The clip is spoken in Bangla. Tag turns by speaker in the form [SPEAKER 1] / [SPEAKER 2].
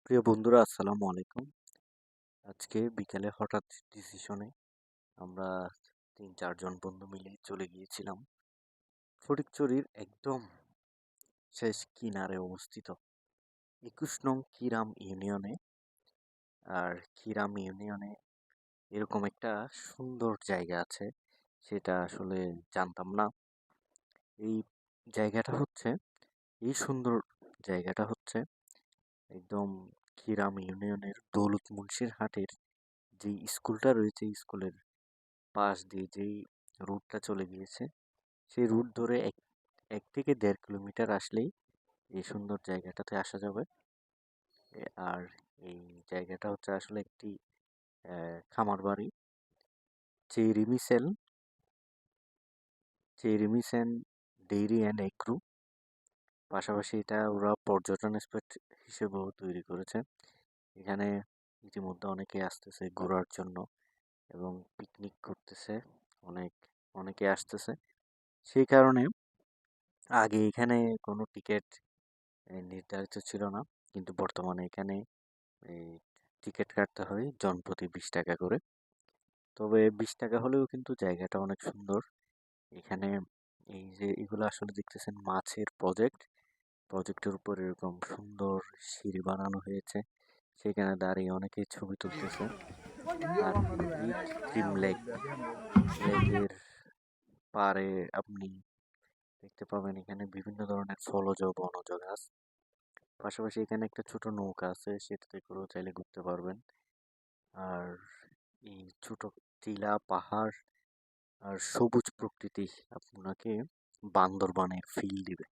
[SPEAKER 1] প্রিয় বন্ধুরা, আসসালামু আলাইকুম। আজকে বিকেলে হঠাৎ ডিসিশনে আমরা ৩-৪ জন বন্ধু মিলে চলে গিয়েছিলাম ফটিকছড়ির একদম শেষ কিনারে অবস্থিত ২১ নং কিরাম ইউনিয়নে। আর কিরাম ইউনিয়নে এরকম একটা সুন্দর জায়গা আছে, সেটা আসলে জানতাম না। এই জায়গাটা হচ্ছে এই সুন্দর জায়গাটা হচ্ছে একদম কিরাম ইউনিয়নের দৌলত মুন্সির হাটের যে স্কুলটা রয়েছে, স্কুলের পাশ দিয়ে যেই রুটটা চলে গিয়েছে, সেই রুট ধরে ১ থেকে ১.৫ কিলোমিটার আসলেই এই সুন্দর জায়গাটাতে আসা যাবে। আর এই জায়গাটা হচ্ছে আসলে একটি খামার বাড়ি, চেরিমিসেল চেরিমিসেন ডেইরি অ্যান্ড এগ্রো। পাশাপাশি এটা ওরা পর্যটন স্পট হিসেবেও তৈরি করেছে। এখানে ইতিমধ্যে অনেকে আসতেছে ঘোরার জন্য এবং পিকনিক করতেছে। অনেক অনেকে আসতেছে, সেই কারণে আগে এখানে কোনো টিকিট নির্ধারিত ছিল না, কিন্তু বর্তমানে এখানে এই টিকিট কাটতে হয় জনপ্রতি ২০ টাকা করে। তবে ২০ টাকা হলেও কিন্তু জায়গাটা অনেক সুন্দর। এখানে এই যে এগুলো আসলে দেখতেছেন মাছের প্রজেক্টের উপর এরকম সুন্দর সিঁড়ি বানানো হয়েছে, সেখানে দাঁড়িয়ে অনেকেই ছবি তুলতেছে। আর এই কৃত্রিম লেকের পাড়ে আপনি দেখতে পাবেন এখানে বিভিন্ন ধরনের ফলজ ও বনজ গাছ। পাশাপাশি এখানে একটা ছোট নৌকা আছে, সেটাতে করেও চাইলে ঘুরতে পারবেন। আর এই ছোট টিলা পাহাড় আর সবুজ প্রকৃতি আপনাকে বান্দরবানের ফিল দিবে।